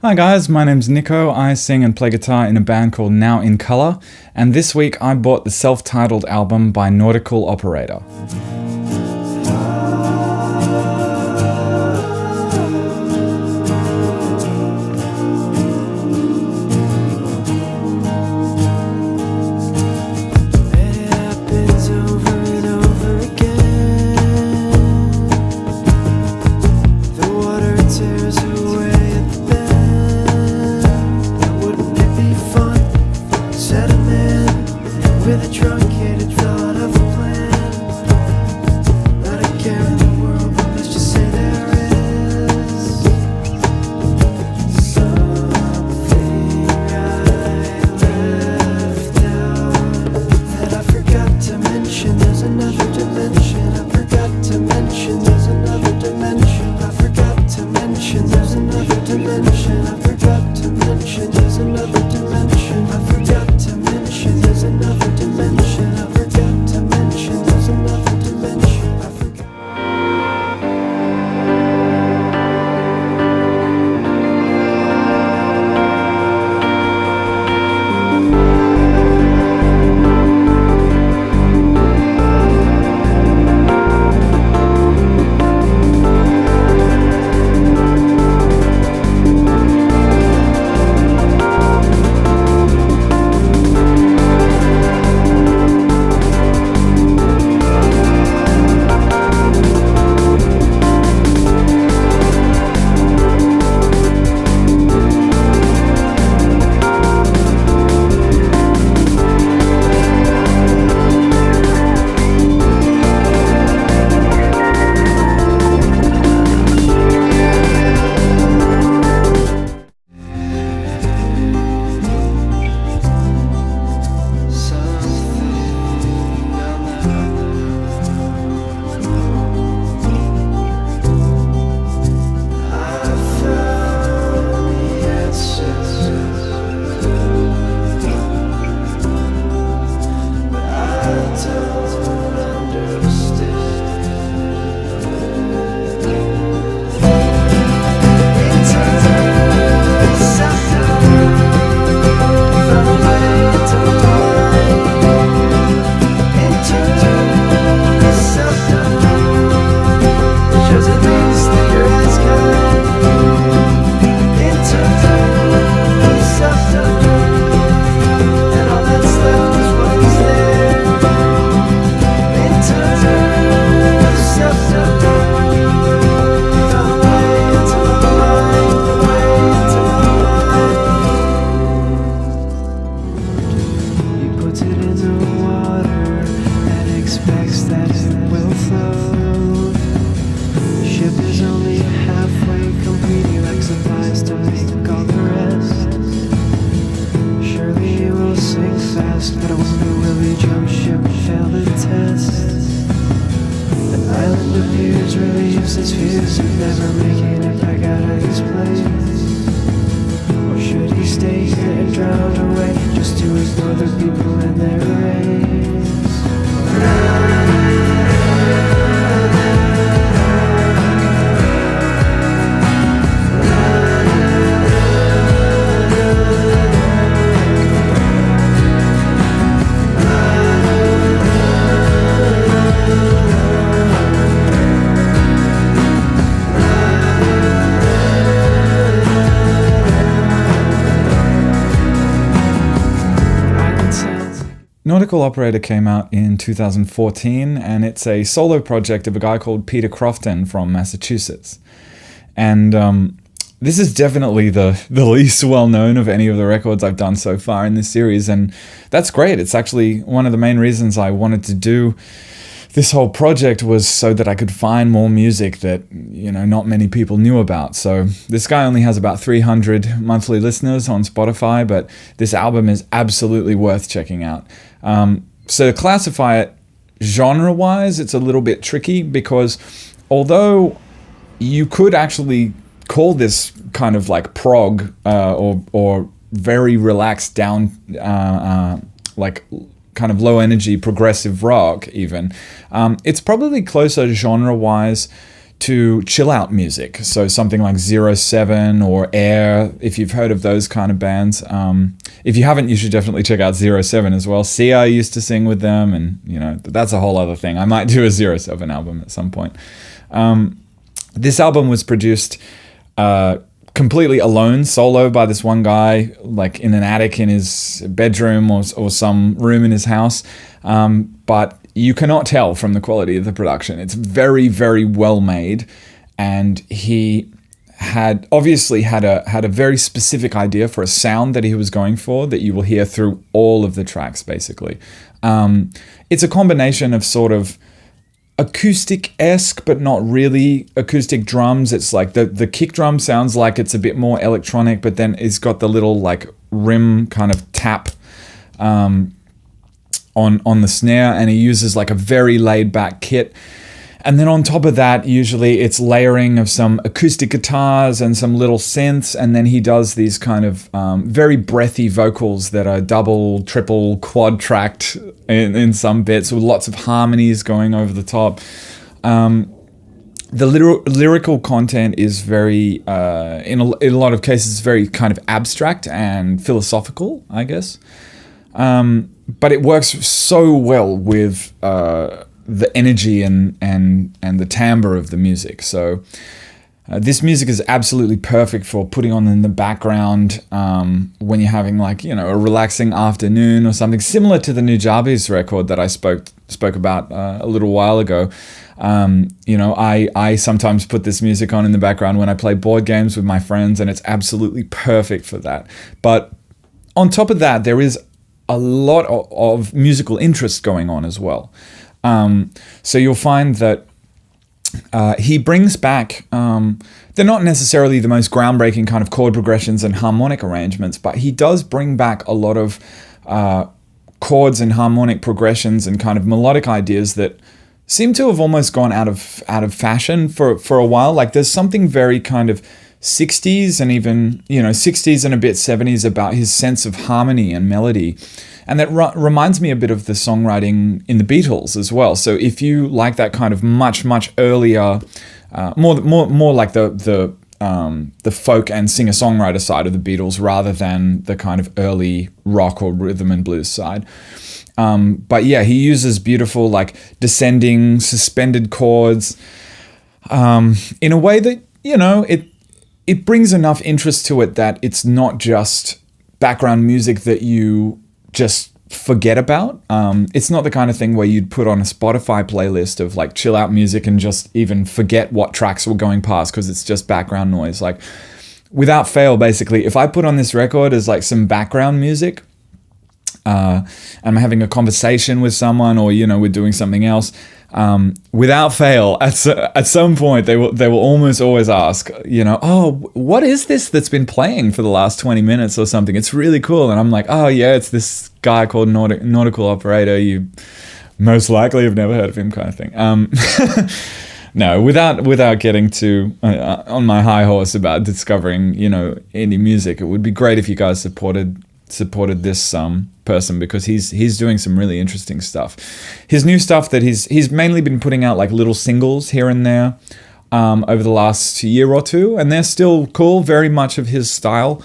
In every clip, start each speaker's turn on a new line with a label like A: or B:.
A: Hi guys, my name's Niko. I sing and play guitar in a band called Now in Colour, and this week I bought the self-titled album by Nautical Operator.
B: With a truncated thought of a plan, not a care in the world, but let's just say there is something I left out that I forgot to mention. There's another dimension. I forgot to mention. There's another dimension. I forgot to mention. There's another dimension. I forgot to mention. There's another dimension. I forgot to mention. There's another dimension. I forgot to mention. There's another dimension. I forgot. But I wonder, will we jump ship and fail the test? The island appears, relieves its fears of never making it back out of his place. Or should he stay here and drown away, just to ignore the people in their race?
A: Nautical Operator came out in 2014, and it's a solo project of a guy called Peter Crofton from Massachusetts. And this is definitely the least well-known of any of the records I've done so far in this series, and that's great. It's actually one of the main reasons I wanted to do this whole project, was so that I could find more music that, not many people knew about. So this guy only has about 300 monthly listeners on Spotify, but this album is absolutely worth checking out. So to classify it genre-wise, it's a little bit tricky, because although you could actually call this kind of like prog or very relaxed down, like kind of low energy progressive rock even, it's probably closer genre-wise to chill out music. So something like 07 or Air, if you've heard of those kind of bands. If you haven't, you should definitely check out 07 as well. Sia used to sing with them, and that's a whole other thing. I might do a 07 album at some point. This album was produced completely alone, solo, by this one guy, like in an attic in his bedroom or some room in his house. But you cannot tell from the quality of the production. It's very, very well made, and he had obviously had a very specific idea for a sound that he was going for that you will hear through all of the tracks, basically. It's a combination of sort of acoustic-esque, but not really acoustic drums. It's like the kick drum sounds like it's a bit more electronic, but then it's got the little like rim kind of tap on the snare, and he uses like a very laid-back kit. And then on top of that, usually it's layering of some acoustic guitars and some little synths, and then he does these kind of very breathy vocals that are double, triple, quad-tracked in some bits, with lots of harmonies going over the top. The lyrical content is very, in a lot of cases, very kind of abstract and philosophical, I guess. But it works so well with the energy and the timbre of the music. So this music is absolutely perfect for putting on in the background when you're having like, a relaxing afternoon or something, similar to the Nujabes record that I spoke about a little while ago. I sometimes put this music on in the background when I play board games with my friends, and it's absolutely perfect for that. But on top of that, there is a lot of musical interest going on as well. So you'll find that he brings back, they're not necessarily the most groundbreaking kind of chord progressions and harmonic arrangements, but he does bring back a lot of chords and harmonic progressions and kind of melodic ideas that seem to have almost gone out of fashion for a while. Like there's something very kind of 60s and even, 60s and a bit 70s about his sense of harmony and melody. And that reminds me a bit of the songwriting in the Beatles as well. So if you like that kind of much, much earlier, more like the folk and singer-songwriter side of the Beatles rather than the kind of early rock or rhythm and blues side. But yeah, he uses beautiful like descending, suspended chords in a way that, it brings enough interest to it that it's not just background music that you just forget about. It's not the kind of thing where you'd put on a Spotify playlist of like chill out music and just even forget what tracks were going past because it's just background noise. Like without fail, basically, if I put on this record as like some background music, and I'm having a conversation with someone or, we're doing something else, without fail, at some point they will almost always ask, oh, what is this that's been playing for the last 20 minutes or something? It's really cool. And I'm like, oh yeah, it's this guy called Nautical Operator. You most likely have never heard of him, kind of thing. No, without getting too on my high horse about discovering, indie music, it would be great if you guys supported this person, because he's doing some really interesting stuff. His new stuff that he's mainly been putting out like little singles here and there over the last year or two, and they're still cool, very much of his style.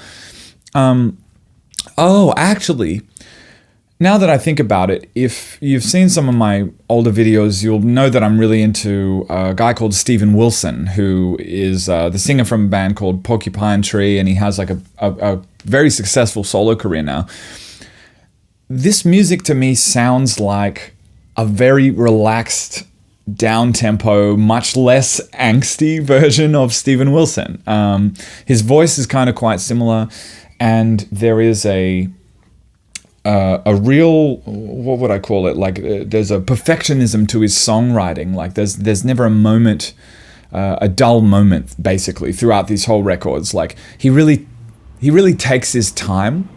A: Actually, now that I think about it, if you've seen some of my older videos, you'll know that I'm really into a guy called Steven Wilson, who is the singer from a band called Porcupine Tree, and he has like a very successful solo career now. This music to me sounds like a very relaxed, down-tempo, much less angsty version of Steven Wilson. His voice is kind of quite similar, and there is a real, what would I call it? Like there's a perfectionism to his songwriting. Like there's never a moment, a dull moment, basically, throughout these whole records. Like he really takes his time,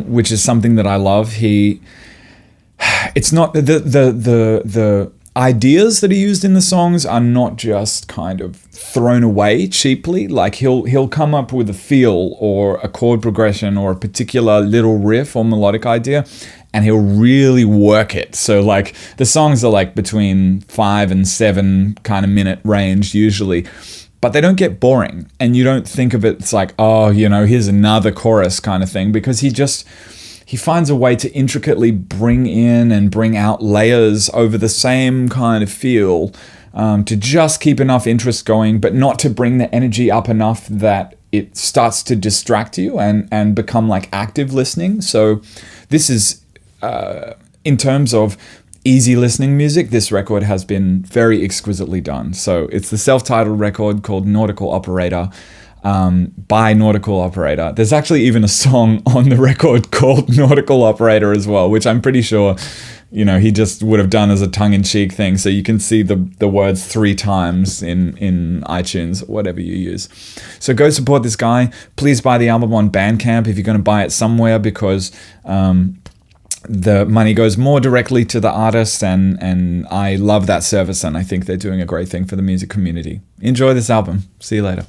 A: which is something that I love. It's not the ideas that are used in the songs are not just kind of thrown away cheaply. Like he'll come up with a feel or a chord progression or a particular little riff or melodic idea, and he'll really work it. So like the songs are like between 5 and 7 kind of minute range usually, but they don't get boring, and you don't think of it, it's like, oh, here's another chorus kind of thing, because he finds a way to intricately bring in and bring out layers over the same kind of feel, to just keep enough interest going, but not to bring the energy up enough that it starts to distract you and become like active listening. So this is, in terms of easy listening music, this record has been very exquisitely done. So it's the self-titled record called Nautical Operator, by Nautical Operator. There's actually even a song on the record called Nautical Operator as well, which I'm pretty sure, he just would have done as a tongue-in-cheek thing. So you can see the words 3 times in iTunes, whatever you use. So go support this guy. Please buy the album on Bandcamp if you're going to buy it somewhere, because the money goes more directly to the artist, and I love that service, and I think they're doing a great thing for the music community. Enjoy this album. See you later.